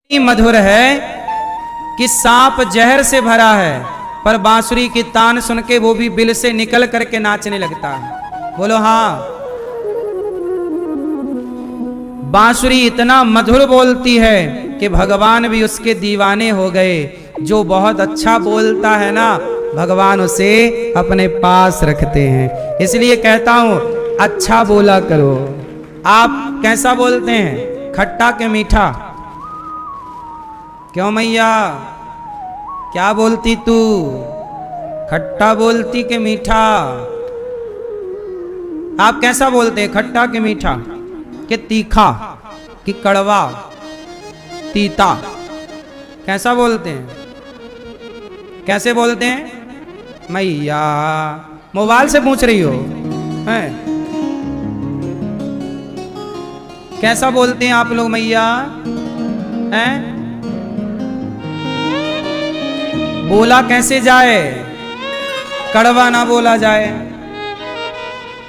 इतनी मधुर है कि सांप जहर से भरा है, पर बांसुरी की तान सुन के वो भी बिल से निकल करके नाचने लगता है। बोलो हाँ। बांसुरी इतना मधुर बोलती है कि भगवान भी उसके दीवाने हो गए। जो बहुत अच्छा बोलता है ना, भगवान उसे अपने पास रखते हैं। इसलिए कहता हूं, अच्छा बोला करो। आप कैसा बोलते हैं, खट्टा के मीठा? क्यों मैया, क्या बोलती तू? खट्टा बोलती के मीठा? आप कैसा बोलते हैं, खट्टा के मीठा, कि तीखा, कि कड़वा, तीता? कैसा बोलते हैं, कैसे बोलते हैं? मैया मोबाइल से पूछ रही हो हैं? कैसा बोलते हैं आप लोग मैया हैं? बोला कैसे जाए? कड़वा ना बोला जाए,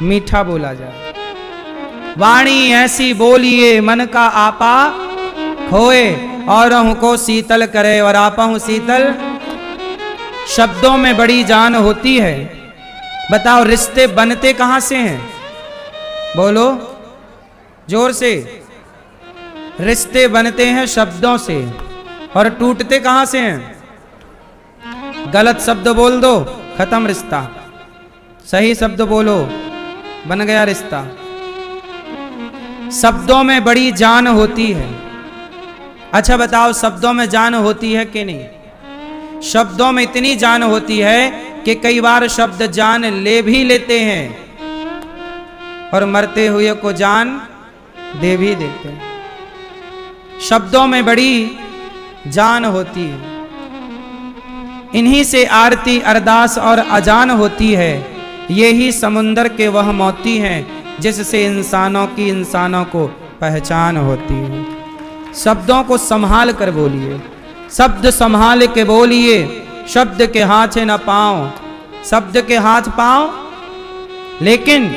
मीठा बोला जाए। वाणी ऐसी बोलिए मन का आपा खोए, और को शीतल करे और आपा हूं शीतल। शब्दों में बड़ी जान होती है। बताओ, रिश्ते बनते कहां से हैं? बोलो जोर से। रिश्ते बनते हैं शब्दों से, और टूटते कहां से हैं? गलत शब्द बोल दो, खत्म रिश्ता। सही शब्द बोलो, बन गया रिश्ता। शब्दों में बड़ी जान होती है। अच्छा बताओ, शब्दों में जान होती है कि नहीं? शब्दों में इतनी जान होती है कि कई बार शब्द जान ले भी लेते हैं, और मरते हुए को जान दे भी देते हैं। शब्दों में बड़ी जान होती है। इन्हीं से आरती अरदास और अजान होती है। ये ही समुंदर के वह मोती हैं, जिससे इंसानों की इंसानों को पहचान होती है। शब्दों को संभाल कर बोलिए, शब्द संभाल के बोलिए। शब्द के हाथ न पाओ, शब्द के हाथ पाओ, लेकिन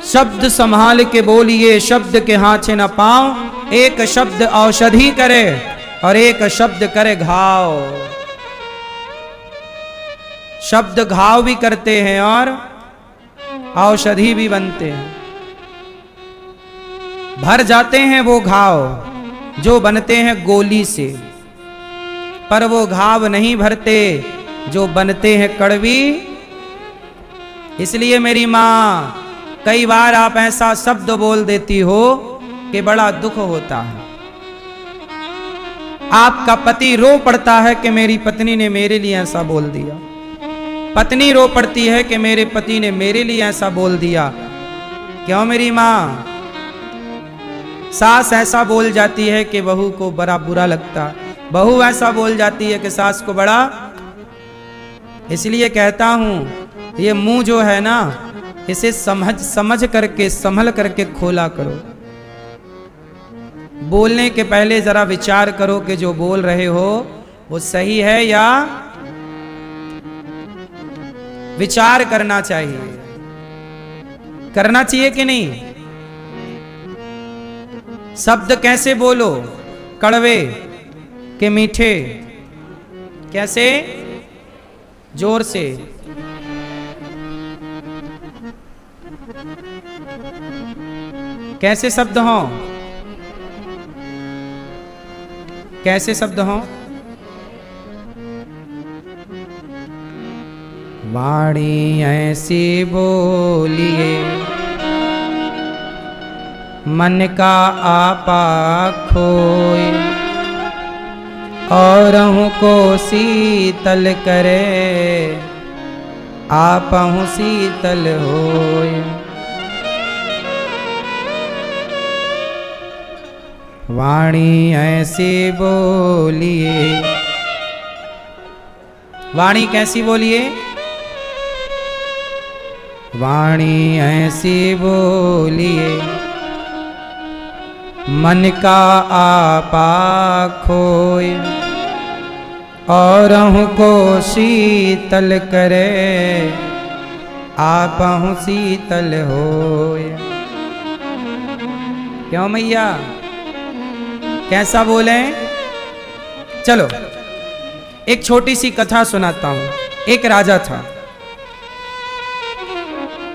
शब्द संभाल के बोलिए। शब्द के हाथ न पाओ। एक शब्द औषधि करे और एक शब्द करे घाव। शब्द घाव भी करते हैं और औषधि भी बनते हैं। भर जाते हैं वो घाव जो बनते हैं गोली से, पर वो घाव नहीं भरते जो बनते हैं कड़वी। इसलिए मेरी माँ, कई बार आप ऐसा शब्द बोल देती हो कि बड़ा दुख होता है। आपका पति रो पड़ता है कि मेरी पत्नी ने मेरे लिए ऐसा बोल दिया। पत्नी रो पड़ती है कि मेरे पति ने मेरे लिए ऐसा बोल दिया। क्यों मेरी माँ? सास ऐसा बोल जाती है कि बहू को बड़ा बुरा लगता, बहू ऐसा बोल जाती है कि सास को बड़ा। इसलिए कहता हूं, ये मुंह जो है ना, इसे समझ करके संभल करके खोला करो। बोलने के पहले जरा विचार करो कि जो बोल रहे हो वो सही है या। विचार करना चाहिए, करना चाहिए कि नहीं? शब्द कैसे बोलो, कड़वे के मीठे? कैसे? जोर से। कैसे शब्द हों? कैसे शब्द हों? वाणी ऐसी बोलिए मन का आपा खोए, और को शीतल करे आपहु शीतल होए। वाणी ऐसी बोलिए। वाणी कैसी बोलिए? वाणी ऐसी बोलिए मन का आपा खोए, और को शीतल करे आपहु शीतल होए। क्यों मैया, कैसा बोले? चलो एक छोटी सी कथा सुनाता हूं। एक राजा था।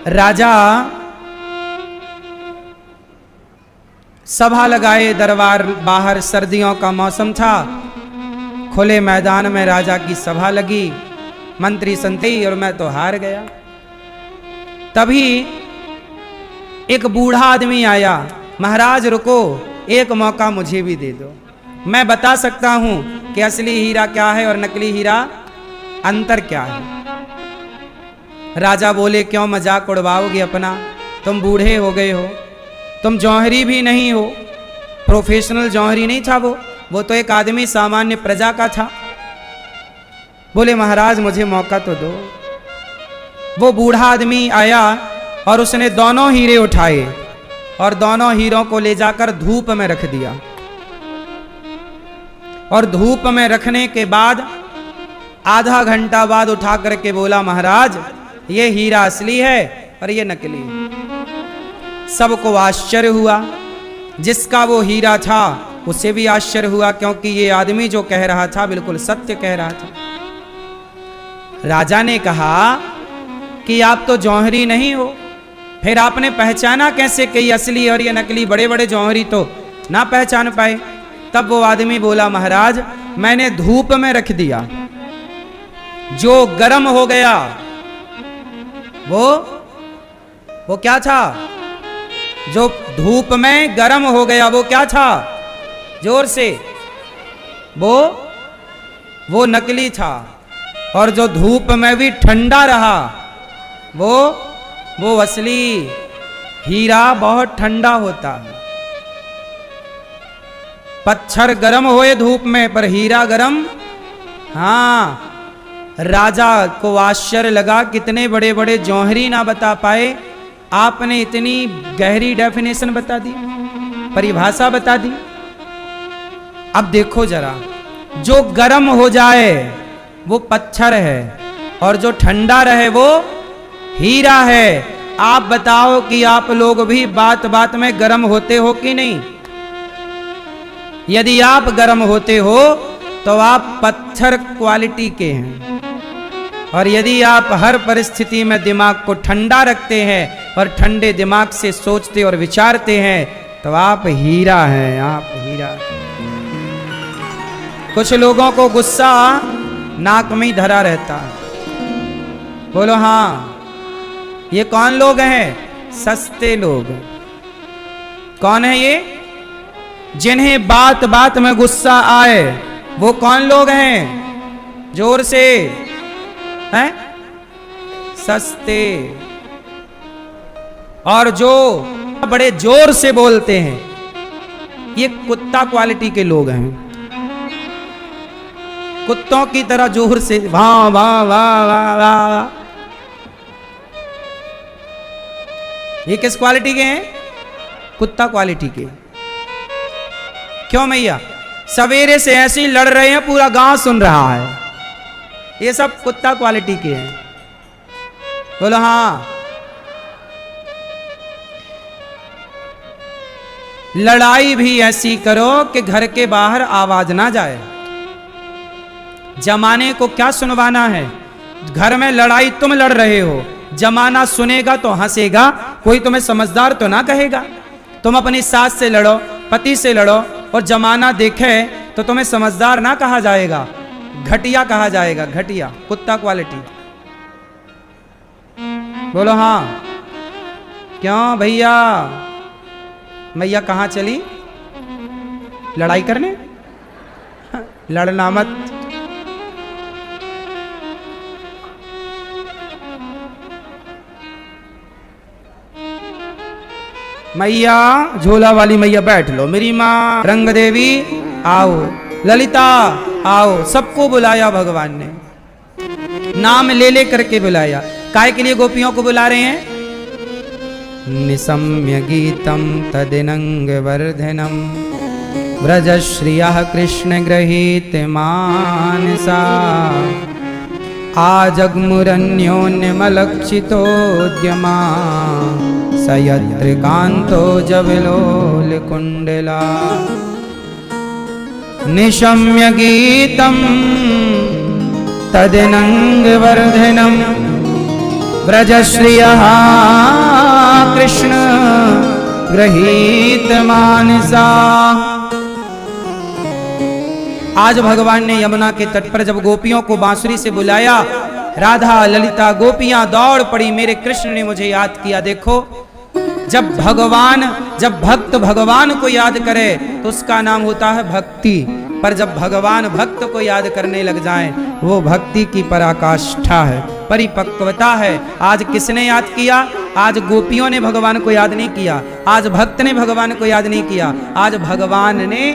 राजा सभा लगाए दरबार बाहर, सर्दियों का मौसम था, खुले मैदान में राजा की सभा लगी, मंत्री संतरी, और मैं तो हार गया। तभी एक बूढ़ा आदमी आया, महाराज रुको, एक मौका मुझे भी दे दो, मैं बता सकता हूं कि असली हीरा क्या है और नकली हीरा अंतर क्या है। राजा बोले क्यों मजाक उड़वाओगे अपना, तुम बूढ़े हो गए हो, तुम जौहरी भी नहीं हो, प्रोफेशनल जौहरी नहीं था वो तो एक आदमी सामान्य प्रजा का था। बोले महाराज मुझे मौका तो दो। वो बूढ़ा आदमी आया और उसने दोनों हीरे उठाए और दोनों हीरों को ले जाकर धूप में रख दिया, और धूप में रखने के बाद आधा घंटा बाद उठा करके बोला महाराज ये हीरा असली है और ये नकली है। सबको आश्चर्य हुआ, जिसका वो हीरा था उसे भी आश्चर्य हुआ, क्योंकि ये आदमी जो कह रहा था बिल्कुल सत्य कह रहा था। राजा ने कहा कि आप तो जौहरी नहीं हो, फिर आपने पहचाना कैसे कि ये असली और ये नकली? बड़े बड़े जौहरी तो ना पहचान पाए। तब वो आदमी बोला महाराज मैंने धूप में रख दिया, जो गर्म हो गया वो क्या था? जो धूप में गर्म हो गया वो क्या था? जोर से, वो नकली था। और जो धूप में भी ठंडा रहा वो असली। हीरा बहुत ठंडा होता है, पत्थर गर्म होए धूप में पर हीरा गर्म। हाँ, राजा को आश्चर्य लगा, कितने बड़े बड़े जौहरी ना बता पाए, आपने इतनी गहरी डेफिनेशन बता दी, परिभाषा बता दी। अब देखो जरा, जो गर्म हो जाए वो पत्थर है और जो ठंडा रहे वो हीरा है। आप बताओ कि आप लोग भी बात बात में गर्म होते हो कि नहीं? यदि आप गर्म होते हो तो आप पत्थर क्वालिटी के हैं, और यदि आप हर परिस्थिति में दिमाग को ठंडा रखते हैं और ठंडे दिमाग से सोचते और विचारते हैं तो आप हीरा हैं, आप हीरा। कुछ लोगों को गुस्सा नाक में ही धरा रहता है। बोलो हाँ, ये कौन लोग हैं? सस्ते लोग। कौन है ये? जिन्हें बात बात में गुस्सा आए, वो कौन लोग हैं? जोर से हैं? सस्ते। और जो बड़े जोर से बोलते हैं ये कुत्ता क्वालिटी के लोग हैं। कुत्तों की तरह जोर से वाह वाह वाह वाह वाह। ये किस क्वालिटी के हैं? कुत्ता क्वालिटी के। क्यों मैया? सवेरे से ऐसे ही लड़ रहे हैं, पूरा गांव सुन रहा है। ये सब कुत्ता क्वालिटी के हैं। बोलो हाँ। लड़ाई भी ऐसी करो कि घर के बाहर आवाज ना जाए। जमाने को क्या सुनवाना है? घर में लड़ाई तुम लड़ रहे हो, जमाना सुनेगा तो हंसेगा, कोई तुम्हें समझदार तो ना कहेगा। तुम अपनी सास से लड़ो, पति से लड़ो, और जमाना देखे तो तुम्हें समझदार ना कहा जाएगा, घटिया कहा जाएगा, घटिया, कुत्ता क्वालिटी। बोलो हाँ। क्यों भैया? मैया कहाँ चली? लड़ाई करने? लड़ना मत। मैया, झोला वाली मैया बैठ लो, मेरी माँ रंग देवी आओ, ललिता आओ, सबको बुलाया भगवान ने, नाम ले ले करके बुलाया। काय के लिए गोपियों को बुला रहे हैं? निशम्य गीतम तदिनंग वर्धनम व्रजश्रियः कृष्ण गृहीत मानसा आजग्मुरन्योन्यमलक्षितोद्यमा सयत्र कांतो जविलोल कुंडला। निशम्य गीतम तदनंगवर्धनम व्रजश्रियः कृष्ण गृहीत मानसा। आज भगवान ने यमुना के तट पर जब गोपियों को बांसुरी से बुलाया, राधा ललिता गोपियां दौड़ पड़ी, मेरे कृष्ण ने मुझे याद किया। देखो, जब भक्त भगवान को याद करे तो उसका नाम होता है भक्ति, पर जब भगवान भक्त को याद करने लग जाएं, वो भक्ति की पराकाष्ठा है, परिपक्वता है। आज किसने याद किया? आज गोपियों ने भगवान को याद नहीं किया, आज भक्त ने भगवान को याद नहीं किया, आज भगवान ने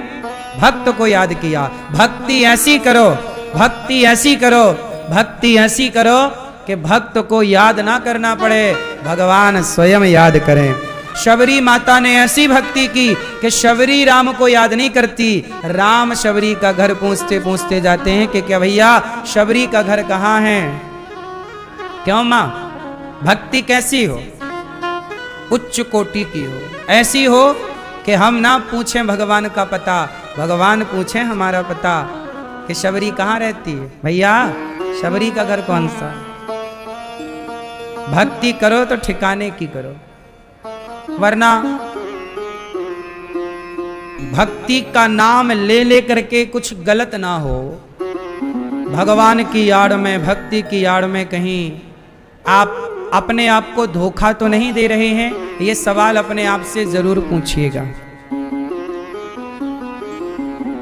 भक्त को याद किया। भक्ति ऐसी करो, भक्ति ऐसी करो, भक्ति ऐसी करो कि भक्त को याद ना करना पड़े, भगवान स्वयं याद करें। शबरी माता ने ऐसी भक्ति की कि शबरी राम को याद नहीं करती, राम शबरी का घर पूछते पूछते जाते हैं कि क्या भैया शबरी का घर कहाँ है। क्यों माँ? भक्ति कैसी हो? उच्च कोटि की हो, ऐसी हो कि हम ना पूछें भगवान का पता, भगवान पूछें हमारा पता कि शबरी कहाँ रहती है। भैया शबरी का घर कौन सा? भक्ति करो तो ठिकाने की करो, वरना भक्ति का नाम ले ले करके कुछ गलत ना हो। भगवान की आड़ में, भक्ति की आड़ में कहीं आप अपने आप को धोखा तो नहीं दे रहे हैं? ये सवाल अपने आप से जरूर पूछिएगा।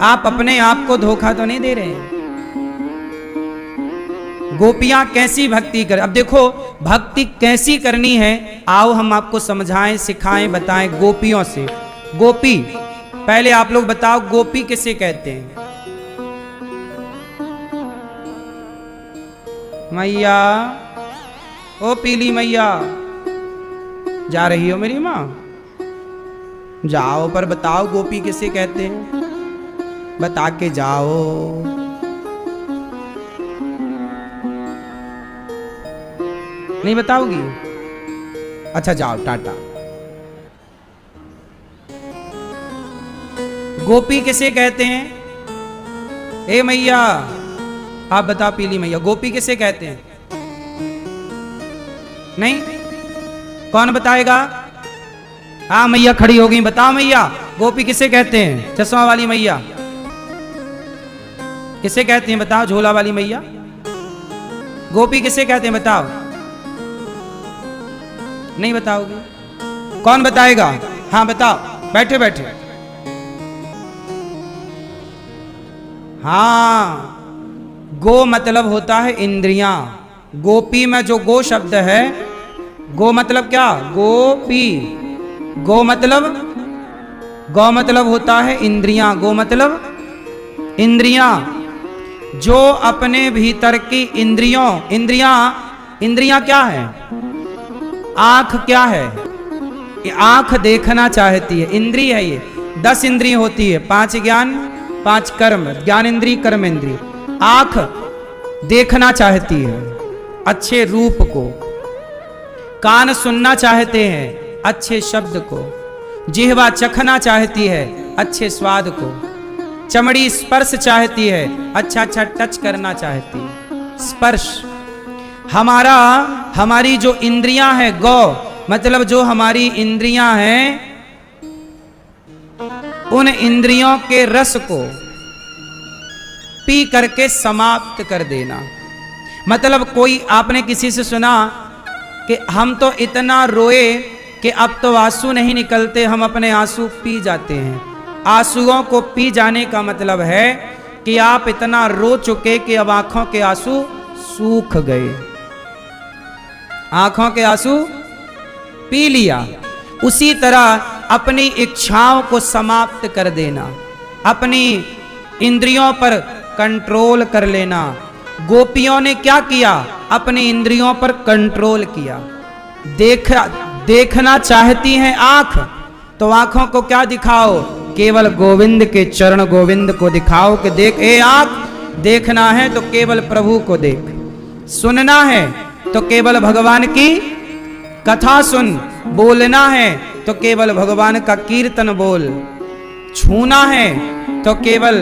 आप अपने आप को धोखा तो नहीं दे रहे हैं? गोपियां कैसी भक्ति कर, अब देखो भक्ति कैसी करनी है, आओ हम आपको समझाएं, सिखाएं, बताएं गोपियों से। गोपी, पहले आप लोग बताओ गोपी किसे कहते हैं? मैया, ओ पीली मैया, जा रही हो मेरी माँ? जाओ, पर बताओ गोपी किसे कहते हैं, बता के जाओ। नहीं बताओगी? अच्छा जाओ, टाटा। गोपी किसे कहते हैं? ए मैया, आप बताओ पीली मैया, गोपी किसे कहते हैं? नहीं? कौन बताएगा? हाँ मैया खड़ी हो गई, बताओ मैया गोपी किसे कहते हैं? चश्मा वाली मैया किसे कहते हैं बताओ? झोला वाली मैया गोपी किसे कहते हैं बताओ? नहीं बताओगे? कौन बताएगा? हाँ बताओ, बैठे बैठे। हाँ, गो मतलब होता है इंद्रियां। गोपी में जो गो शब्द है, गो मतलब क्या? गोपी। गो मतलब होता है इंद्रियां। गो मतलब इंद्रियां, जो अपने भीतर की इंद्रियां क्या है? आंख क्या है? ये आंख देखना चाहती है, इंद्रिय है ये। 10 इंद्रिय होती है, 5 ज्ञान 5 कर्म, ज्ञान इंद्रिय कर्म इंद्रिय। आंख देखना चाहती है अच्छे रूप को, कान सुनना चाहते हैं अच्छे शब्द को, जिह्वा चखना चाहती है अच्छे स्वाद को, चमड़ी स्पर्श चाहती है, अच्छा अच्छा टच करना चाहती है, स्पर्श। हमारी जो इंद्रियां हैं, गौ मतलब जो हमारी इंद्रियां हैं, उन इंद्रियों के रस को पी करके समाप्त कर देना। मतलब कोई, आपने किसी से सुना कि हम तो इतना रोए कि अब तो आंसू नहीं निकलते, हम अपने आंसू पी जाते हैं। आंसुओं को पी जाने का मतलब है कि आप इतना रो चुके कि अब आंखों के आंसू सूख गए, आंखों के आंसू पी लिया। उसी तरह अपनी इच्छाओं को समाप्त कर देना, अपनी इंद्रियों पर कंट्रोल कर लेना। गोपियों ने क्या किया? अपनी इंद्रियों पर कंट्रोल किया। देखना चाहती हैं आंख, तो आंखों को क्या दिखाओ? केवल गोविंद के चरण, गोविंद को दिखाओ कि देख, ए आंख, देखना है तो केवल प्रभु को देख, सुनना है तो केवल भगवान की कथा सुन, बोलना है तो केवल भगवान का कीर्तन बोल, छूना है तो केवल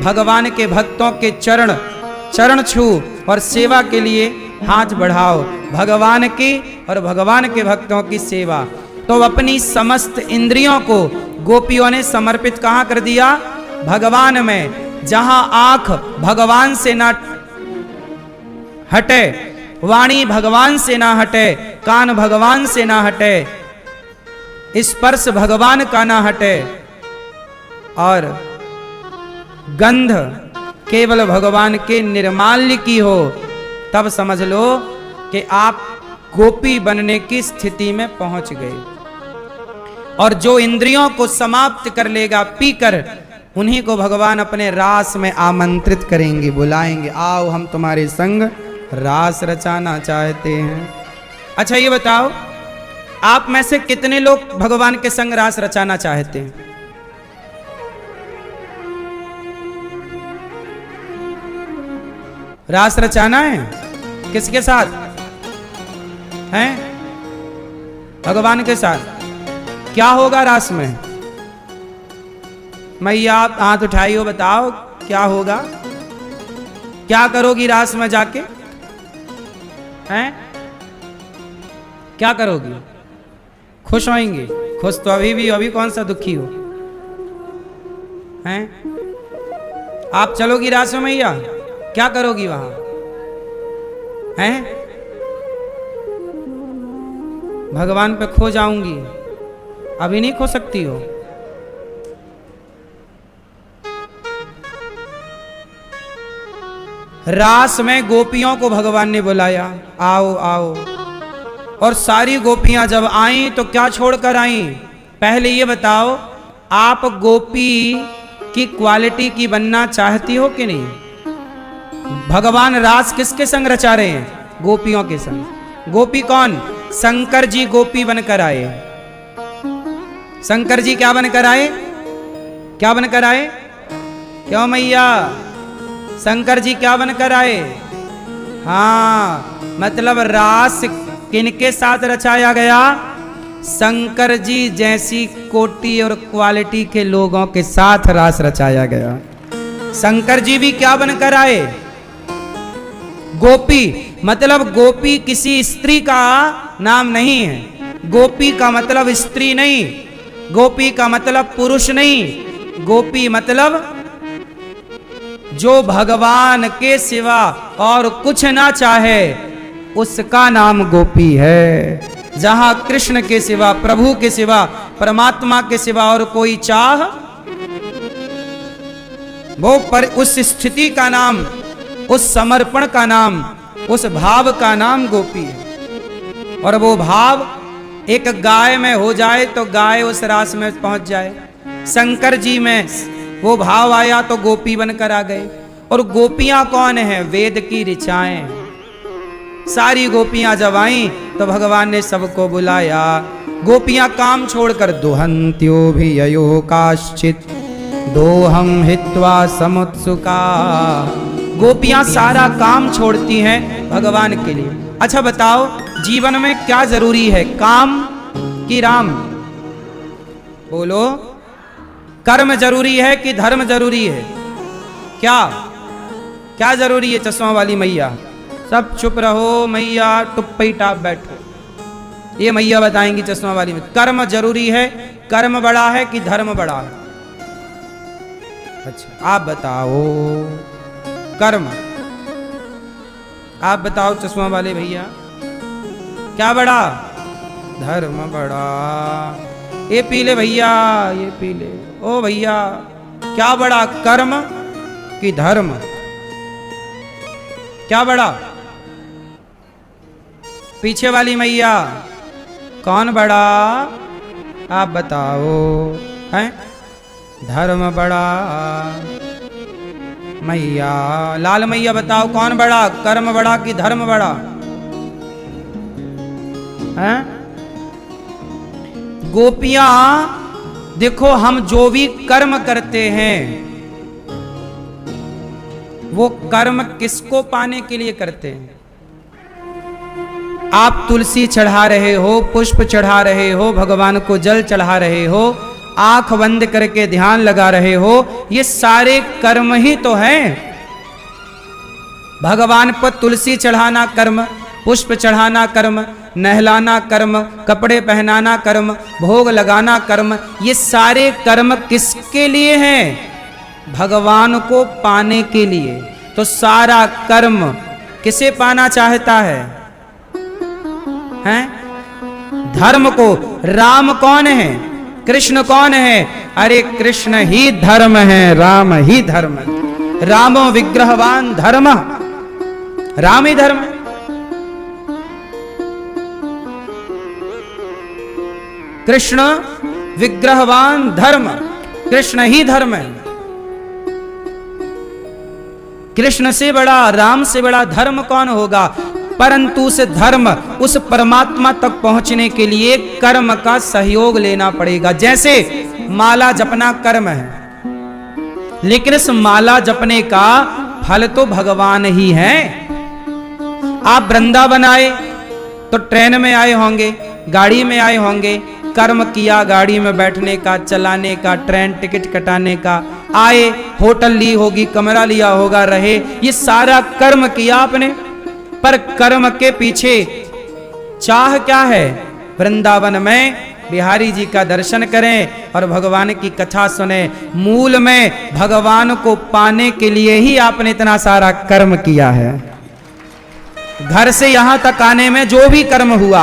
भगवान के भक्तों के चरण छू और सेवा के लिए हाथ बढ़ाओ, भगवान की और भगवान के भक्तों की सेवा। तो अपनी समस्त इंद्रियों को गोपियों ने समर्पित कहाँ कर दिया? भगवान में। जहां आंख भगवान से ना हटे, वाणी भगवान से ना हटे, कान भगवान से ना हटे, स्पर्श भगवान का ना हटे, और गंध केवल भगवान के निर्माल्य की हो, तब समझ लो कि आप गोपी बनने की स्थिति में पहुंच गए। और जो इंद्रियों को समाप्त कर लेगा पीकर, उन्हीं को भगवान अपने रास में आमंत्रित करेंगे, बुलाएंगे, आओ हम तुम्हारे संग रास रचाना चाहते हैं। अच्छा ये बताओ, आप में से कितने लोग भगवान के संग रास रचाना चाहते हैं? रास रचाना है किसके साथ हैं? भगवान के साथ। क्या होगा रास में? मैया आप हाथ उठाइयो, बताओ क्या होगा? क्या करोगी रास में जाके? हैं? क्या करोगी? खुश होएंगे? खुश तो अभी भी, अभी कौन सा दुखी हो? हैं? आप चलोगी रास में मैया? क्या करोगी वहां? हैं? भगवान पे खो जाऊंगी। अभी नहीं खो सकती हो? रास में गोपियों को भगवान ने बुलाया, आओ आओ। और सारी गोपियां जब आईं तो क्या छोड़कर आईं? पहले ये बताओ, आप गोपी की क्वालिटी की बनना चाहती हो कि नहीं? भगवान रास किसके संग रचा रहे हैं? गोपियों के संग। गोपी कौन? शंकर जी गोपी बनकर आए। शंकर जी क्या बनकर आए? क्या बनकर आए? क्यों मैया? शंकर जी क्या बनकर आए? हाँ, मतलब रास किनके साथ रचाया गया? शंकर जी जैसी कोटि और क्वालिटी के लोगों के साथ रास रचाया गया। शंकर जी भी क्या बनकर आए? गोपी। मतलब गोपी किसी स्त्री का नाम नहीं है। गोपी का मतलब स्त्री नहीं, गोपी का मतलब पुरुष नहीं, गोपी मतलब जो भगवान के सिवा और कुछ ना चाहे, उसका नाम गोपी है। जहां कृष्ण के सिवा, प्रभु के सिवा, परमात्मा के सिवा और कोई चाह, वो पर उस स्थिति का नाम, उस समर्पण का नाम, उस भाव का नाम गोपी है। और वो भाव एक गाय में हो जाए तो गाय उस रास में पहुंच जाए। शंकर जी में वो भाव आया तो गोपी बनकर आ गए। और गोपियां कौन है? वेद की ऋचाएं। सारी गोपियां जब आईं तो भगवान ने सबको बुलाया। गोपियां काम छोड़कर दुहंत्यो भी अयो काश्चित दोहम हित्वा समुत्सुका। गोपियां सारा काम छोड़ती हैं भगवान के लिए। अच्छा बताओ, जीवन में क्या जरूरी है, काम कि राम? बोलो, कर्म जरूरी है कि धर्म जरूरी है? क्या क्या जरूरी है? चश्मा वाली मैया, सब चुप रहो मैया, टुप्पी टाप बैठो। ये मैया बताएंगी चश्मा वाली में। कर्म जरूरी है, कर्म बड़ा है कि धर्म बड़ा है? अच्छा आप बताओ, कर्म। आप बताओ चश्मा वाले भैया, क्या बड़ा? धर्म बड़ा। ये पी ले भैया, ये पी ले। ओ भैया, क्या बड़ा, कर्म कि धर्म? क्या बड़ा? पीछे वाली मैया, कौन बड़ा? आप बताओ। हैं? धर्म बड़ा। मैया, लाल मैया बताओ, कौन बड़ा, कर्म बड़ा कि धर्म बड़ा? हैं? गोपियां देखो, हम जो भी कर्म करते हैं वो कर्म किसको पाने के लिए करते हैं? आप तुलसी चढ़ा रहे हो, पुष्प चढ़ा रहे हो, भगवान को जल चढ़ा रहे हो, आंख बंद करके ध्यान लगा रहे हो, ये सारे कर्म ही तो हैं। भगवान पर तुलसी चढ़ाना कर्म, पुष्प चढ़ाना कर्म, नहलाना कर्म, कपड़े पहनाना कर्म, भोग लगाना कर्म, ये सारे कर्म किसके लिए हैं? भगवान को पाने के लिए। तो सारा कर्म किसे पाना चाहता है? हैं? धर्म को। राम कौन है? कृष्ण कौन है? अरे कृष्ण ही धर्म है, राम ही धर्म है। रामो विग्रहवान धर्म, राम ही धर्म है। कृष्ण विग्रहवान धर्म, कृष्ण ही धर्म है। कृष्ण से बड़ा, राम से बड़ा धर्म कौन होगा? परंतु उस धर्म, उस परमात्मा तक पहुंचने के लिए कर्म का सहयोग लेना पड़ेगा। जैसे माला जपना कर्म है, लेकिन इस माला जपने का फल तो भगवान ही है। आप वृंदावन आए तो ट्रेन में आए होंगे, गाड़ी में आए होंगे, कर्म किया गाड़ी में बैठने का, चलाने का, ट्रेन टिकट कटाने का, आए होटल ली होगी, कमरा लिया होगा, रहे, ये सारा कर्म किया आपने। पर कर्म के पीछे चाह क्या है? वृंदावन में बिहारी जी का दर्शन करें और भगवान की कथा सुने। मूल में भगवान को पाने के लिए ही आपने इतना सारा कर्म किया है। घर से यहां तक आने में जो भी कर्म हुआ,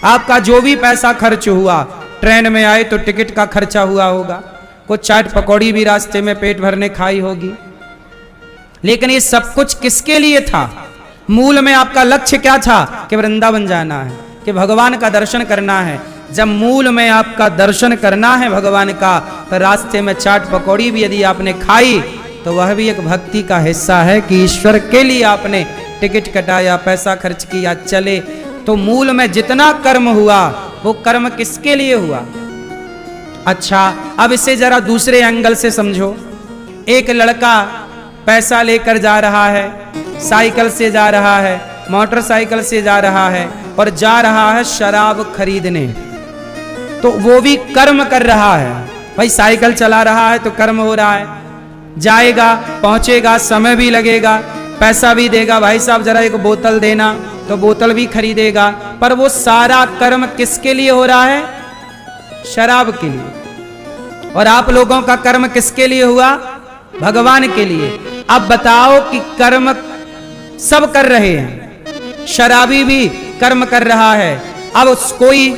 आपका जो भी पैसा खर्च हुआ, ट्रेन में आए तो टिकट का खर्चा हुआ होगा, कुछ चाट पकौड़ी भी रास्ते में पेट भरने खाई होगी, लेकिन ये सब कुछ किसके लिए था? मूल में आपका लक्ष्य क्या था? कि वृंदावन जाना है, कि भगवान का दर्शन करना है। जब मूल में आपका दर्शन करना है भगवान का, तो रास्ते में चाट पकौड़ी भी यदि आपने खाई तो वह भी एक भक्ति का हिस्सा है कि ईश्वर के लिए आपने टिकट कटाया, पैसा खर्च किया, चले। तो मूल में जितना कर्म हुआ वो कर्म किसके लिए हुआ? अच्छा, अब इसे जरा दूसरे एंगल से समझो। एक लड़का पैसा लेकर जा रहा है, साइकिल से जा रहा है, मोटरसाइकिल से जा रहा है और जा रहा है शराब खरीदने, तो वो भी कर्म कर रहा है। भाई साइकिल चला रहा है तो कर्म हो रहा है, जाएगा, पहुंचेगा, समय भी लगेगा, पैसा भी देगा, भाई साहब जरा एक बोतल देना, तो बोतल भी खरीदेगा। पर वो सारा कर्म किसके लिए हो रहा है? शराब के लिए। और आप लोगों का कर्म किसके लिए हुआ? भगवान के लिए। अब बताओ कि कर्म सब कर रहे हैं, शराबी भी कर्म कर रहा है। अब कोई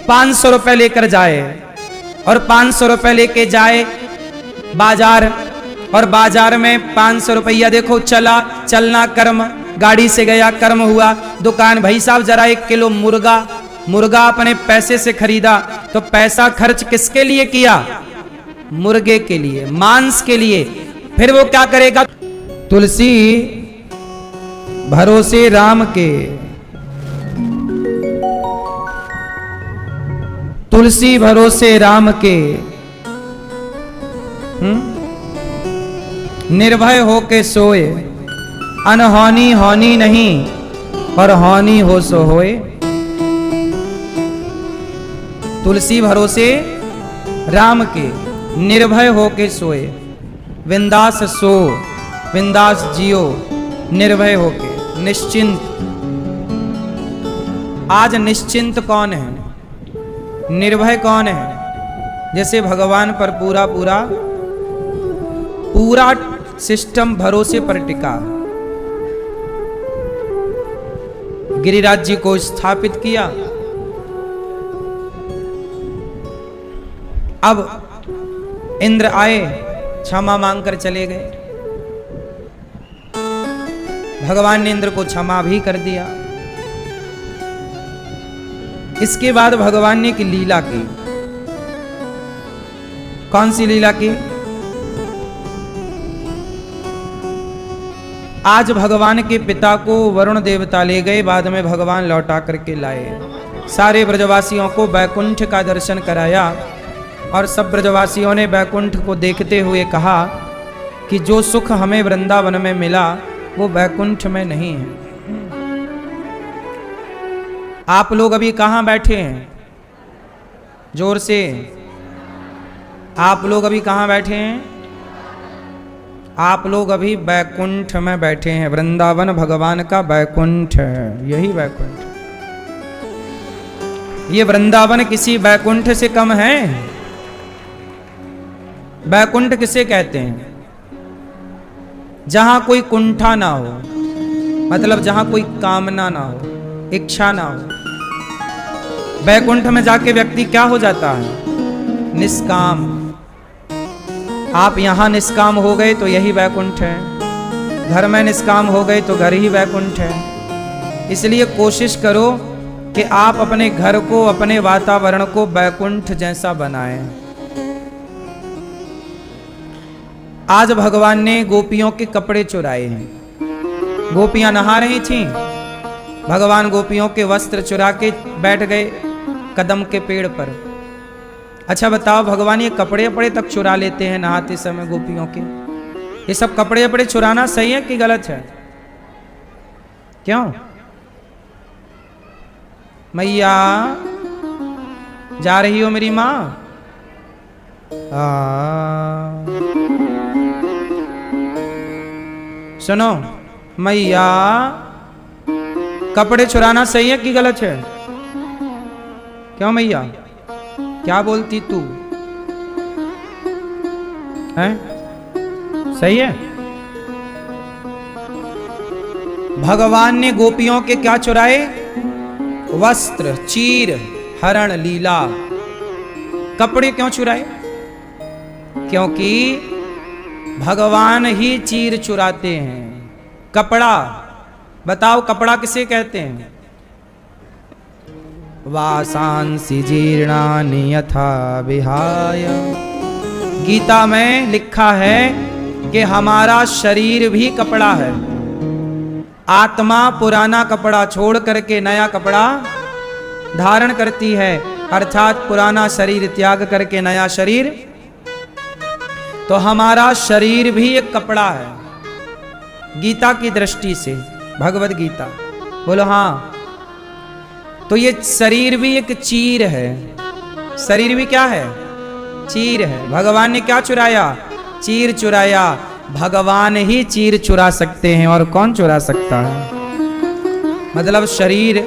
500 रुपए लेकर जाए और 500 रुपए लेके जाए बाजार, और बाजार में 500 रुपया देखो चला, चलना कर्म, गाड़ी से गया कर्म हुआ, दुकान भाई साहब जरा 1 किलो मुर्गा अपने पैसे से खरीदा, तो पैसा खर्च किसके लिए किया? मुर्गे के लिए, मांस के लिए। फिर वो क्या करेगा? तुलसी भरोसे राम के, तुलसी भरोसे राम के, निर्भय होके सोए, अनहोनी होनी नहीं और होनी हो सो होए। तुलसी भरोसे राम के, निर्भय होके सोए, विंदास सो, विंदास जियो, निर्भय होके, निश्चिंत। आज निश्चिंत कौन है? निर्भय कौन है? जैसे भगवान पर पूरा सिस्टम भरोसे पर टिका। गिरिराज जी को स्थापित किया। अब इंद्र आए, क्षमा मांगकर चले गए। भगवान ने इंद्र को क्षमा भी कर दिया। इसके बाद भगवान ने एक लीला की। कौन सी लीला की? आज भगवान के पिता को वरुण देवता ले गए, बाद में भगवान लौटा करके लाए। सारे ब्रजवासियों को बैकुंठ का दर्शन कराया और सब ब्रजवासियों ने बैकुंठ को देखते हुए कहा कि जो सुख हमें वृंदावन में मिला वो बैकुंठ में नहीं है। आप लोग अभी कहाँ बैठे हैं? जोर से। आप लोग अभी कहाँ बैठे हैं? आप लोग अभी बैकुंठ में बैठे हैं। वृंदावन भगवान का बैकुंठ है, यही बैकुंठ। ये वृंदावन किसी बैकुंठ से कम है? बैकुंठ किसे कहते हैं? जहां कोई कुंठा ना हो, मतलब जहां कोई कामना ना हो, इच्छा ना हो। बैकुंठ में जाके व्यक्ति क्या हो जाता है? निष्काम। आप यहां निष्काम हो गए तो यही बैकुंठ है, घर में निष्काम हो गए तो घर ही बैकुंठ है। इसलिए कोशिश करो कि आप अपने घर को, अपने वातावरण को बैकुंठ जैसा बनाएं। आज भगवान ने गोपियों के कपड़े चुराए हैं। गोपियां नहा रही थीं, भगवान गोपियों के वस्त्र चुरा के बैठ गए कदम के पेड़ पर। अच्छा बताओ, भगवान ये कपड़े अपड़े तक चुरा लेते हैं नहाते समय गोपियों के? ये सब कपड़े अपड़े चुराना सही है कि गलत है? क्यों? मैया जा रही हो मेरी माँ? सुनो मैया, कपड़े चुराना सही है कि गलत है? क्यों मैया, क्या बोलती तू? है सही है? भगवान ने गोपियों के क्या चुराए? वस्त्र, चीर, हरण, लीला। कपड़े क्यों चुराए? क्योंकि भगवान ही चीर चुराते हैं। कपड़ा, बताओ कपड़ा किसे कहते हैं? वासांसि जीर्णानि यथा विहाय। गीता में लिखा है कि हमारा शरीर भी कपड़ा है। आत्मा पुराना कपड़ा छोड़ करके नया कपड़ा धारण करती है, अर्थात पुराना शरीर त्याग करके नया शरीर। तो हमारा शरीर भी एक कपड़ा है गीता की दृष्टि से, भगवत गीता। बोलो हाँ। तो ये शरीर भी एक चीर है। शरीर भी क्या है? चीर है। भगवान ने क्या चुराया? चीर चुराया। भगवान ही चीर चुरा सकते हैं, और कौन चुरा सकता है? मतलब शरीर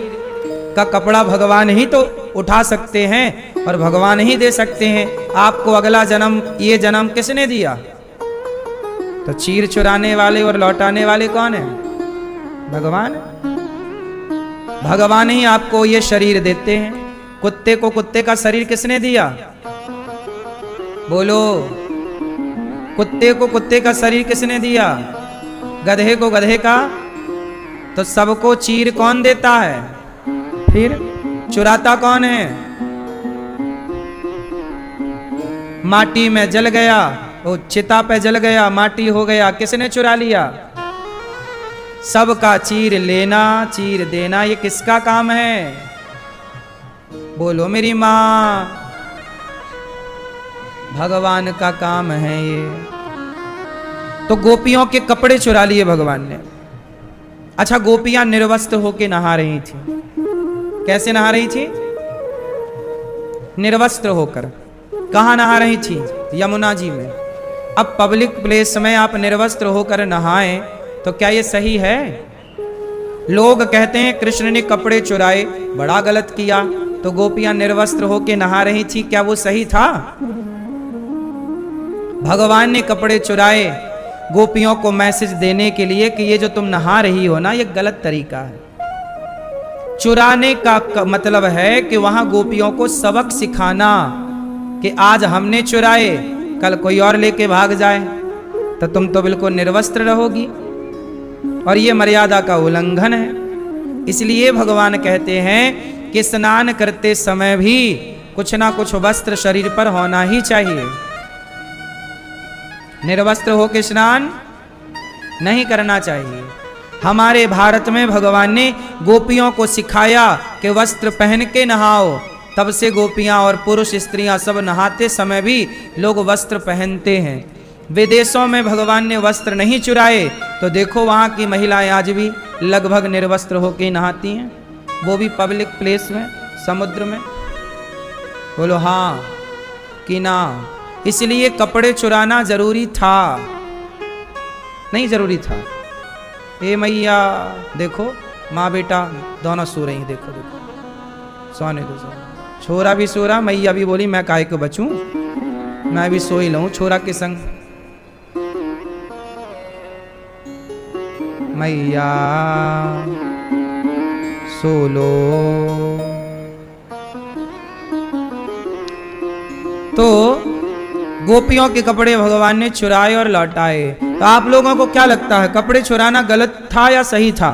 का कपड़ा भगवान ही तो उठा सकते हैं और भगवान ही दे सकते हैं। आपको अगला जन्म, ये जन्म किसने दिया? तो चीर चुराने वाले और लौटाने वाले कौन है? भगवान। भगवान ही आपको ये शरीर देते हैं। कुत्ते को कुत्ते का शरीर किसने दिया? बोलो। कुत्ते को कुत्ते का शरीर किसने दिया? गधे को गधे का। तो सबको चीर कौन देता है? फिर चुराता कौन है? माटी में जल गया, वो चिता पे जल गया, माटी हो गया, किसने चुरा लिया? सबका चीर लेना, चीर देना, ये किसका काम है? बोलो मेरी मां। भगवान का काम है ये। तो गोपियों के कपड़े चुरा लिए भगवान ने। अच्छा, गोपियां निर्वस्त्र होके नहा रही थी। कैसे नहा रही थी? निर्वस्त्र होकर। कहां नहा रही थी? यमुना जी में। अब पब्लिक प्लेस में आप निर्वस्त्र होकर नहाएं तो क्या ये सही है? लोग कहते हैं कृष्ण ने कपड़े चुराए, बड़ा गलत किया। तो गोपियां निर्वस्त्र होके नहा रही थी, क्या वो सही था? भगवान ने कपड़े चुराए गोपियों को मैसेज देने के लिए कि ये जो तुम नहा रही हो ना, ये गलत तरीका है। चुराने का मतलब है कि वहां गोपियों को सबक सिखाना कि आज हमने चुराए, कल कोई और लेके भाग जाए तो तुम तो बिल्कुल निर्वस्त्र रहोगी, और ये मर्यादा का उल्लंघन है। इसलिए भगवान कहते हैं कि स्नान करते समय भी कुछ ना कुछ वस्त्र शरीर पर होना ही चाहिए। निर्वस्त्र होकर स्नान नहीं करना चाहिए। हमारे भारत में भगवान ने गोपियों को सिखाया कि वस्त्र पहन के नहाओ। तब से गोपियां और पुरुष स्त्रियां सब नहाते समय भी लोग वस्त्र पहनते हैं। विदेशों में भगवान ने वस्त्र नहीं चुराए, तो देखो वहां की महिलाएं आज भी लगभग निर्वस्त्र होकर नहाती हैं, वो भी पब्लिक प्लेस में, समुद्र में। बोलो हाँ कि ना? इसलिए कपड़े चुराना जरूरी था, नहीं जरूरी था। ए मैया देखो, माँ बेटा दोनों सो रही, देखो देखो, सोने दो सोने। छोरा भी सो रहा, मैया भी बोली मैं काहे को बचूं, मैं भी सो ही लूं छोरा के संग। मैया सो लो। तो गोपियों के कपड़े भगवान ने चुराए और लौटाए। तो आप लोगों को क्या लगता है, कपड़े चुराना गलत था या सही था?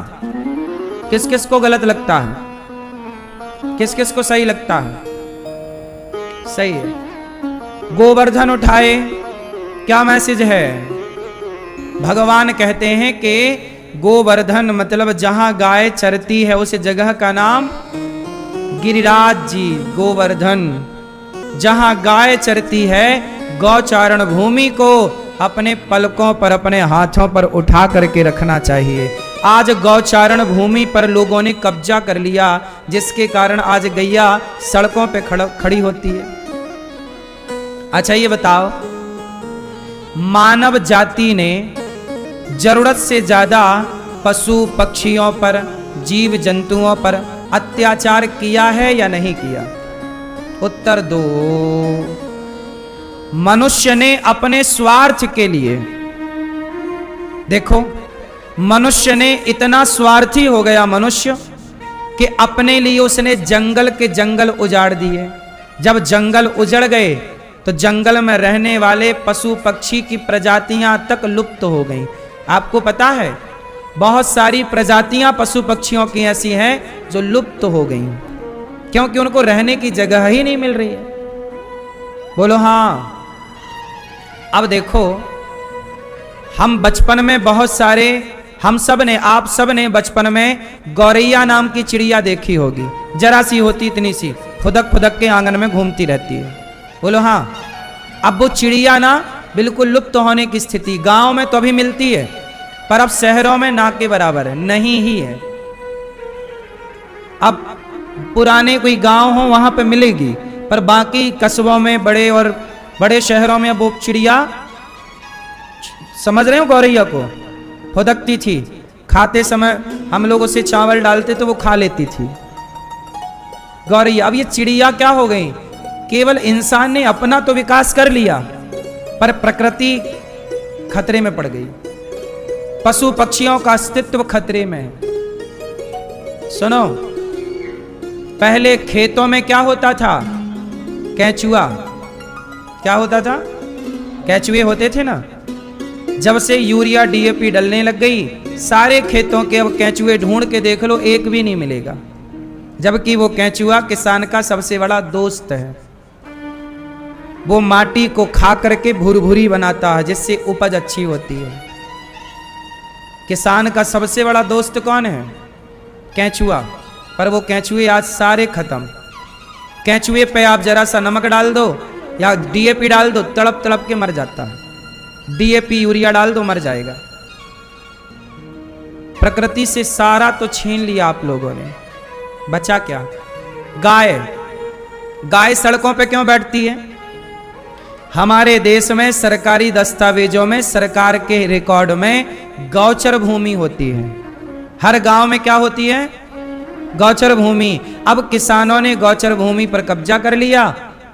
किस किस को गलत लगता है, किस किस को सही लगता है? सही है। गोवर्धन उठाए, क्या मैसेज है? भगवान कहते हैं कि गोवर्धन मतलब जहां गाय चरती है उस जगह का नाम गिरिराज जी, गोवर्धन। जहां गाय चरती है, गौचारण भूमि को अपने पलकों पर, अपने हाथों पर उठा करके रखना चाहिए। आज गौचारण भूमि पर लोगों ने कब्जा कर लिया, जिसके कारण आज गैया सड़कों पे खड़ी होती है। अच्छा ये बताओ, मानव जाति ने जरूरत से ज्यादा पशु पक्षियों पर, जीव जंतुओं पर अत्याचार किया है या नहीं किया? उत्तर दो। मनुष्य ने अपने स्वार्थ के लिए, देखो मनुष्य ने इतना स्वार्थी हो गया मनुष्य कि अपने लिए उसने जंगल के जंगल उजाड़ दिए। जब जंगल उजड़ गए तो जंगल में रहने वाले पशु पक्षी की प्रजातियां तक लुप्त हो गईं। आपको पता है बहुत सारी प्रजातियां पशु पक्षियों की ऐसी हैं जो लुप्त हो गईं, क्योंकि उनको रहने की जगह ही नहीं मिल रही है। बोलो हाँ। अब देखो, हम बचपन में बहुत सारे, हम सब ने, आप सब ने बचपन में गौरैया नाम की चिड़िया देखी होगी। जरा सी होती, इतनी सी, फुदक फुदक के आंगन में घूमती रहती है। बोलो हाँ। अब वो चिड़िया ना बिल्कुल लुप्त होने की स्थिति, गांव में तो अभी मिलती है पर अब शहरों में ना के बराबर है, नहीं ही है। अब पुराने कोई गांव हो वहां पे मिलेगी, पर बाकी कस्बों में, बड़े और बड़े शहरों में अब वो चिड़िया, समझ रहे हो, गौरैया को फुदकती थी, खाते समय हम लोग उसे चावल डालते तो वो खा लेती थी गौरैया। अब ये चिड़िया क्या हो गई? केवल इंसान ने अपना तो विकास कर लिया पर प्रकृति खतरे में पड़ गई, पशु पक्षियों का अस्तित्व खतरे में है। सुनो, पहले खेतों में क्या होता था? केंचुआ। क्या होता था? केंचुए होते थे ना। जब से यूरिया डीएपी डलने लग गई, सारे खेतों के अब केंचुए ढूंढ के देख लो, एक भी नहीं मिलेगा। जबकि वो केंचुआ किसान का सबसे बड़ा दोस्त है। वो माटी को खा करके भुरभुरी बनाता है, जिससे उपज अच्छी होती है। किसान का सबसे बड़ा दोस्त कौन है? केंचुआ। पर वो केंचुए आज सारे खत्म। केंचुए पे आप जरा सा नमक डाल दो या डीएपी डाल दो, तड़प तड़प के मर जाता है। डीएपी यूरिया डाल दो, मर जाएगा। प्रकृति से सारा तो छीन लिया आप लोगों ने, बचा क्या? गाय। गाय सड़कों पे क्यों बैठती है? हमारे देश में सरकारी दस्तावेजों में, सरकार के रिकॉर्ड में गौचर भूमि होती है। हर गांव में क्या होती है? गौचर भूमि। अब किसानों ने गौचर भूमि पर कब्जा कर लिया,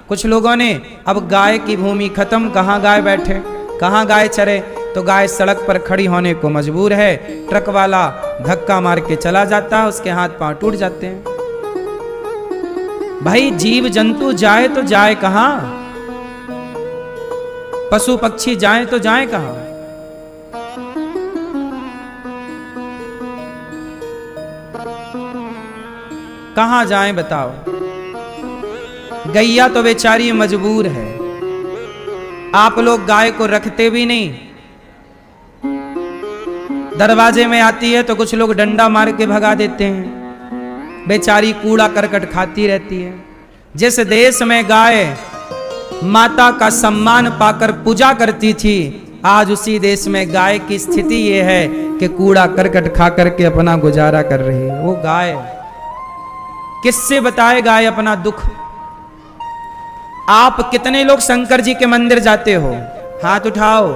कुछ लोगों ने। अब गाय की भूमि खत्म, कहां गाय बैठे, कहां गाय चरे? तो गाय सड़क पर खड़ी होने को मजबूर है। ट्रक वाला धक्का मार के चला जाता है, उसके हाथ पांव टूट जाते हैं। भाई जीव जंतु जाए तो जाए कहां? पशु पक्षी जाए तो जाए कहां? कहां जाए बताओ? गैया तो बेचारी मजबूर है। आप लोग गाय को रखते भी नहीं, दरवाजे में आती है तो कुछ लोग डंडा मार के भगा देते हैं। बेचारी कूड़ा करकट खाती रहती है। जिस देश में गाय माता का सम्मान पाकर पूजा करती थी, आज उसी देश में गाय की स्थिति ये है कि कूड़ा करकट खा करके अपना गुजारा कर रही है। वो गाय किससे बताए गाय अपना दुख? आप कितने लोग शंकर जी के मंदिर जाते हो? हाथ उठाओ।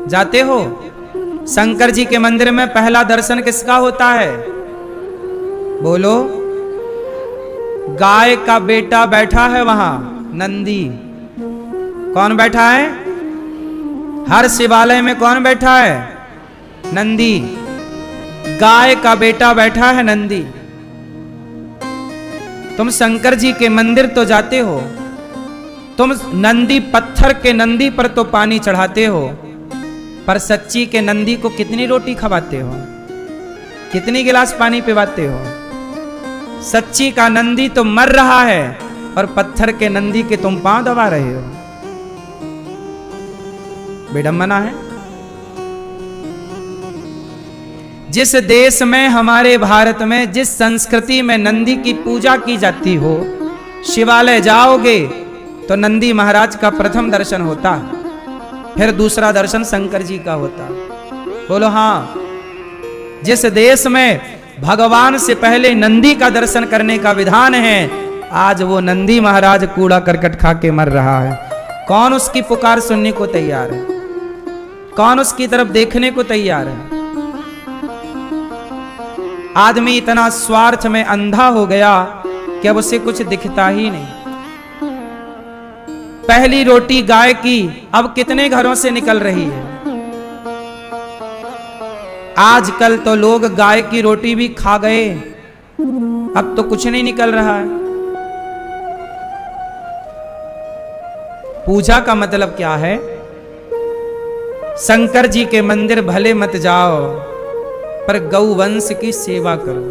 जाते हो? शंकर जी के मंदिर में पहला दर्शन किसका होता है? बोलो। गाय का बेटा बैठा है वहां, नंदी। कौन बैठा है? हर शिवालय में कौन बैठा है? नंदी। गाय का बेटा बैठा है, नंदी। तुम शंकर जी के मंदिर तो जाते हो, तुम नंदी पत्थर के नंदी पर तो पानी चढ़ाते हो, पर सच्ची के नंदी को कितनी रोटी खवाते हो, कितनी गिलास पानी पिवाते हो? सच्ची का नंदी तो मर रहा है और पत्थर के नंदी के तुम पांव दबा रहे हो। विडंबना है। जिस देश में, हमारे भारत में, जिस संस्कृति में नंदी की पूजा की जाती हो, शिवालय जाओगे तो नंदी महाराज का प्रथम दर्शन होता, फिर दूसरा दर्शन शंकर जी का होता। बोलो हाँ। जिस देश में भगवान से पहले नंदी का दर्शन करने का विधान है, आज वो नंदी महाराज कूड़ा करकट खा के मर रहा है। कौन उसकी पुकार सुनने को तैयार है? कौन उसकी तरफ देखने को तैयार है? आदमी इतना स्वार्थ में अंधा हो गया कि अब उसे कुछ दिखता ही नहीं। पहली रोटी गाय की अब कितने घरों से निकल रही है? आजकल तो लोग गाय की रोटी भी खा गए, अब तो कुछ नहीं निकल रहा है। पूजा का मतलब क्या है? शंकर जी के मंदिर भले मत जाओ, पर गौ वंश की सेवा करो,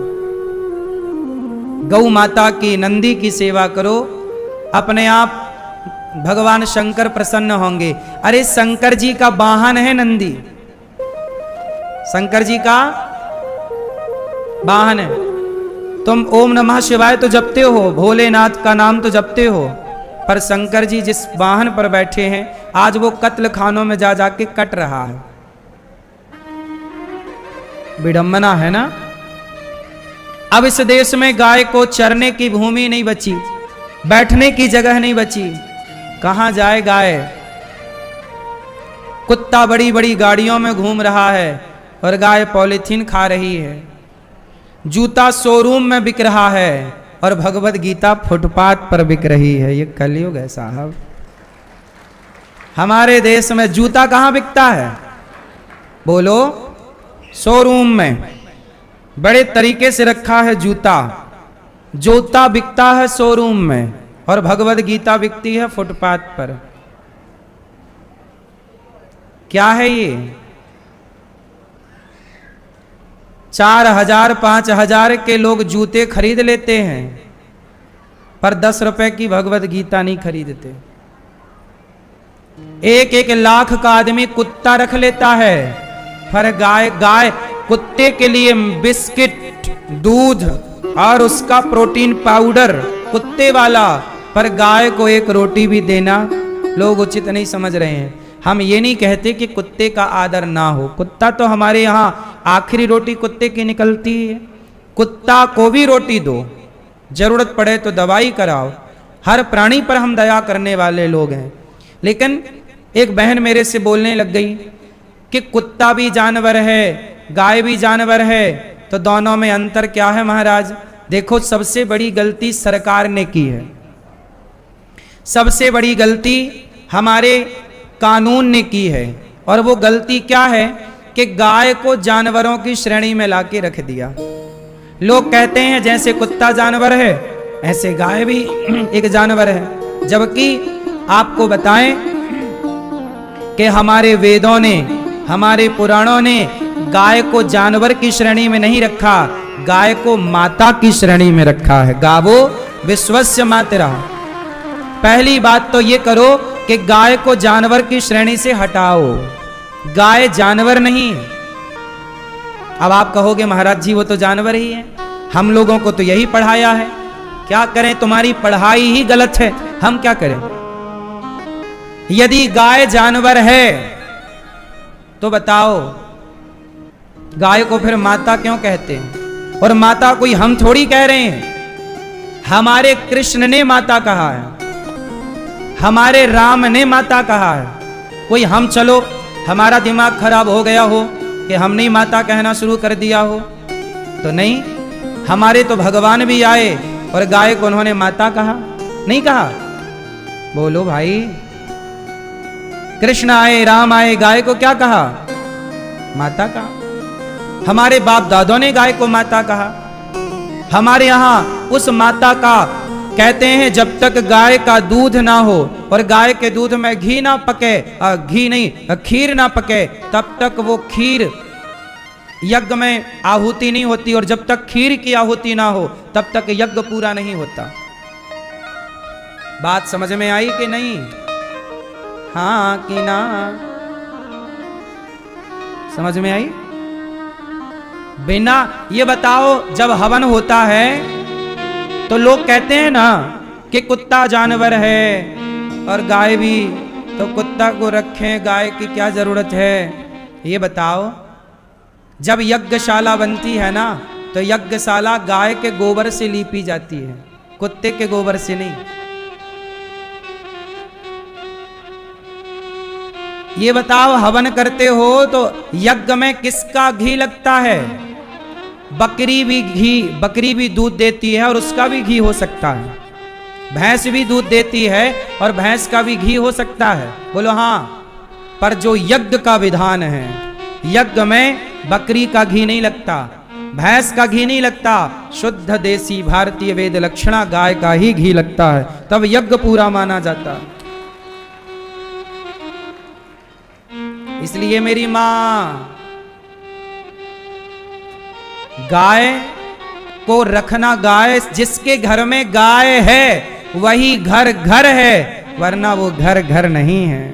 गौ माता की, नंदी की सेवा करो। अपने आप भगवान शंकर प्रसन्न होंगे। अरे शंकर जी का वाहन है नंदी, शंकर जी का वाहन है। तुम ओम नमः शिवाय तो जपते हो, भोलेनाथ का नाम तो जपते हो, पर शंकर जी जिस वाहन पर बैठे हैं, आज वो कत्ल खानों में जा जाके कट रहा है। विडंबना है ना। अब इस देश में गाय को चरने की भूमि नहीं बची, बैठने की जगह नहीं बची। कहां जाए गाय? कुत्ता बड़ी बड़ी गाड़ियों में घूम रहा है और गाय पॉलीथीन खा रही है। जूता शोरूम में बिक रहा है और भगवत गीता फुटपाथ पर बिक रही है। ये कलयुग है साहब। हमारे देश में जूता कहां बिकता है? बोलो। शोरूम में बड़े तरीके से रखा है जूता। जूता बिकता है शोरूम में और भगवत गीता बिकती है फुटपाथ पर। क्या है ये? 4,000 5,000 के लोग जूते खरीद लेते हैं, पर 10 रुपए की भगवत गीता नहीं खरीदते। 1-1 लाख का आदमी कुत्ता रख लेता है, पर गाय कुत्ते के लिए बिस्किट, दूध और उसका प्रोटीन पाउडर कुत्ते वाला, पर गाय को एक रोटी भी देना लोग उचित नहीं समझ रहे हैं। हम ये नहीं कहते कि कुत्ते का आदर ना हो, कुत्ता तो हमारे यहाँ आखिरी रोटी कुत्ते की निकलती है। कुत्ता को भी रोटी दो, जरूरत पड़े तो दवाई कराओ। हर प्राणी पर हम दया करने वाले लोग हैं। लेकिन एक बहन मेरे से बोलने लग गई कि कुत्ता भी जानवर है, गाय भी जानवर है, तो दोनों में अंतर क्या है महाराज? देखो, सबसे बड़ी गलती सरकार ने की है, सबसे बड़ी गलती हमारे कानून ने की है। और वो गलती क्या है कि गाय को जानवरों की श्रेणी में लाके रख दिया। लोग कहते हैं जैसे कुत्ता जानवर है ऐसे गाय भी एक जानवर है, जबकि आपको बताएं कि हमारे वेदों ने, हमारे पुराणों ने गाय को जानवर की श्रेणी में नहीं रखा, गाय को माता की श्रेणी में रखा है। गावो विश्वस्य मातरा। पहली बात तो ये करो कि गाय को जानवर की श्रेणी से हटाओ। गाय जानवर नहीं है। अब आप कहोगे महाराज जी वो तो जानवर ही है, हम लोगों को तो यही पढ़ाया है। क्या करें, तुम्हारी पढ़ाई ही गलत है, हम क्या करें? यदि गाय जानवर है तो बताओ गाय को फिर माता क्यों कहते हैं? और माता कोई हम थोड़ी कह रहे हैं, हमारे कृष्ण ने माता कहा है, हमारे राम ने माता कहा है। कोई हम चलो हमारा दिमाग खराब हो गया हो कि हमने ही माता कहना शुरू कर दिया हो, तो नहीं। हमारे तो भगवान भी आए और गाय को उन्होंने माता कहा, नहीं कहा? बोलो भाई, कृष्ण आए, राम आए, गाय को क्या कहा? माता कहा। हमारे बाप दादों ने गाय को माता कहा। हमारे यहां उस माता का कहते हैं जब तक गाय का दूध ना हो और गाय के दूध में घी ना पके, घी नहीं खीर ना पके, तब तक वो खीर यज्ञ में आहुति नहीं होती, और जब तक खीर की आहुति ना हो तब तक यज्ञ पूरा नहीं होता। बात समझ में आई कि नहीं? हाँ कि ना? समझ में आई? बिना ये बताओ, जब हवन होता है तो लोग कहते हैं ना कि कुत्ता जानवर है और गाय भी, तो कुत्ता को रखें, गाय की क्या जरूरत है? ये बताओ, जब यज्ञशाला बनती है ना तो यज्ञशाला गाय के गोबर से लीपी जाती है, कुत्ते के गोबर से नहीं। ये बताओ, हवन करते हो तो यज्ञ में किसका घी लगता है? बकरी भी दूध देती है और उसका भी घी हो सकता है। भैंस भी दूध देती है और भैंस का भी घी हो सकता है। बोलो हाँ। पर जो यज्ञ का विधान है, यज्ञ में बकरी का घी नहीं लगता, भैंस का घी नहीं लगता, शुद्ध देसी भारतीय वेद लक्षणा गाय का ही घी लगता है, तब यज्ञ पूरा माना जाता है। इसलिए मेरी मां, गाय को रखना, गाय जिसके घर में गाय है वही घर घर है, वरना वो घर घर नहीं है।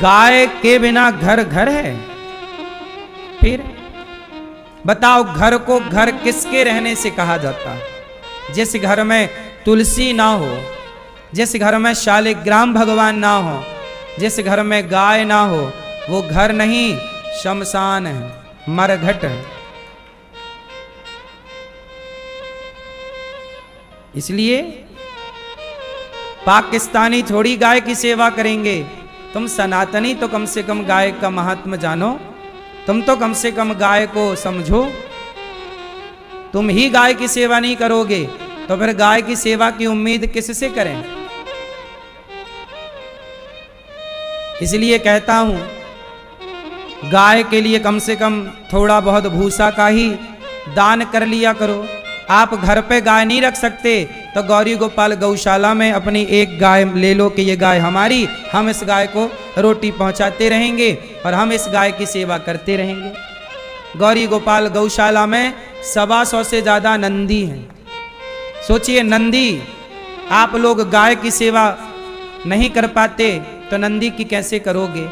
गाय के बिना घर घर है? फिर बताओ, घर को घर किसके रहने से कहा जाता है? जिस घर में तुलसी ना हो, जिस घर में शालिग्राम भगवान ना हो, जिस घर में गाय ना हो, वो घर नहीं, शमशान है, मरघट है। इसलिए पाकिस्तानी थोड़ी गाय की सेवा करेंगे, तुम सनातनी तो कम से कम गाय का महात्म जानो, तुम तो कम से कम गाय को समझो। तुम ही गाय की सेवा नहीं करोगे तो फिर गाय की सेवा की उम्मीद किससे करें? इसलिए कहता हूं, गाय के लिए कम से कम थोड़ा बहुत भूसा का ही दान कर लिया करो। आप घर पे गाय नहीं रख सकते तो गौरी गोपाल गौशाला में अपनी एक गाय ले लो कि ये गाय हमारी, हम इस गाय को रोटी पहुंचाते रहेंगे और हम इस गाय की सेवा करते रहेंगे। गौरी गोपाल गौशाला में 125 से ज्यादा नंदी हैं। सोचिए, नंदी, आप लोग गाय की सेवा नहीं कर पाते तो नंदी की कैसे करोगे?